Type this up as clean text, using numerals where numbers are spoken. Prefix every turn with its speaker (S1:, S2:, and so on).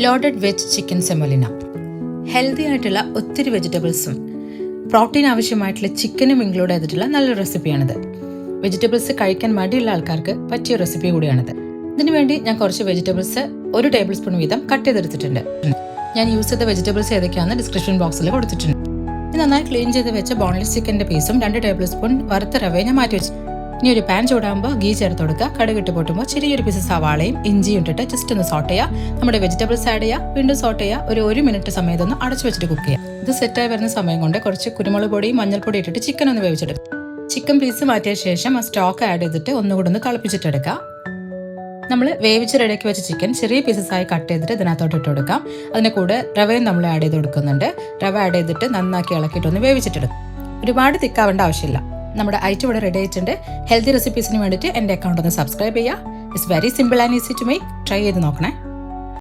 S1: Loaded veg chicken semolina. Healthy ആയിട്ടുള്ള ഒത്തിരി വെജിറ്റബിൾസും പ്രോട്ടീൻ ആവശ്യമായിട്ടുള്ള ചിക്കനും ഇൻക്ലൂഡ് ചെയ്തിട്ടുള്ള നല്ലൊരു റെസിപ്പിയാണിത്. വെജിറ്റബിൾസ് കഴിക്കാൻ മടിയുള്ള ആൾക്കാർക്ക് പറ്റിയ റെസിപ്പി കൂടിയാണിത്. ഇതിനു വേണ്ടി ഞാൻ കുറച്ച് വെജിറ്റബിൾസ് 1 ടേബിൾ സ്പൂൺ വീതം കട്ട് ചെയ്തെടുത്തിട്ടുണ്ട്. ഞാൻ യൂസ് ചെയ്ത വെജിറ്റബിൾസ് ഏതൊക്കെയാണെന്ന് ഡിസ്ക്രിപ്ഷൻ ബോക്സിൽ കൊടുത്തിട്ടുണ്ട്. ഇത് നന്നായി ക്ലീൻ ചെയ്ത് വെച്ച ബോൺലെസ് ചിക്കൻ്റെ പീസും 2 ടേബിൾ സ്പൂൺ വറുത്ത റവയും ഞാൻ മാറ്റി വെച്ചു. ഇനി ഒരു പാൻ ചൂടാകുമ്പോൾ ഗീ ചേർത്ത് കൊടുക്കുക. കടുകിട്ട് പൊട്ടുമ്പോൾ ചെറിയൊരു പീസ് സവാളയും ഇഞ്ചിയും ഇട്ടിട്ട് ജസ്റ്റ് ഒന്ന് സോട്ട് ചെയ്യുക. നമ്മുടെ വെജിറ്റബിൾസ് ആഡ് ചെയ്യുക. വീണ്ടും സോട്ട് ചെയ്യുക. ഒരു മിനിറ്റ് സമയത്ത് ഒന്ന് അടച്ചു വെച്ചിട്ട് കുക്ക് ചെയ്യുക. ഇത് സെറ്റായി വരുന്ന സമയം കൊണ്ട് കുറച്ച് കുരുമുളക് പൊടിയും മഞ്ഞൾപ്പൊടി ഇട്ടിട്ട് ചിക്കൻ ഒന്ന് വേവിച്ചെടുക്കുക. ചിക്കൻ പീസ് മാറ്റിയ ശേഷം ആ സ്റ്റോക്ക് ആഡ് ചെയ്തിട്ട് ഒന്നുകൂടെ ഒന്ന് തിളപ്പിച്ചിട്ടെടുക്കുക. നമ്മൾ വേവിച്ച് റെഡിയാക്കി വെച്ച ചിക്കൻ ചെറിയ പീസസ് ആയി കട്ട് ചെയ്തിട്ട് ഇതിനകത്തോട്ട് ഇട്ട് കൊടുക്കാം. അതിൻ്റെ കൂടെ റവയും നമ്മൾ ആഡ് ചെയ്ത് കൊടുക്കുന്നുണ്ട്. റവ ആഡ് ചെയ്തിട്ട് നന്നാക്കി ഇളക്കിയിട്ട് ഒന്ന് വേവിച്ചിട്ടെടുക്കും. ഒരുപാട് തിക്കാവേണ്ട ആവശ്യമില്ല. നമ്മുടെ ഐറ്റം ഇവിടെ റെഡി ആയിട്ടുണ്ട്. ഹെൽത്തി റെസിപ്പീസിന് വേണ്ടിയിട്ട് എൻ്റെ അക്കൗണ്ട് ഒന്ന് സബ്സ്ക്രൈബ് ചെയ്യുക. It's very simple and easy to make. Try ചെയ്ത് നോക്കണേ.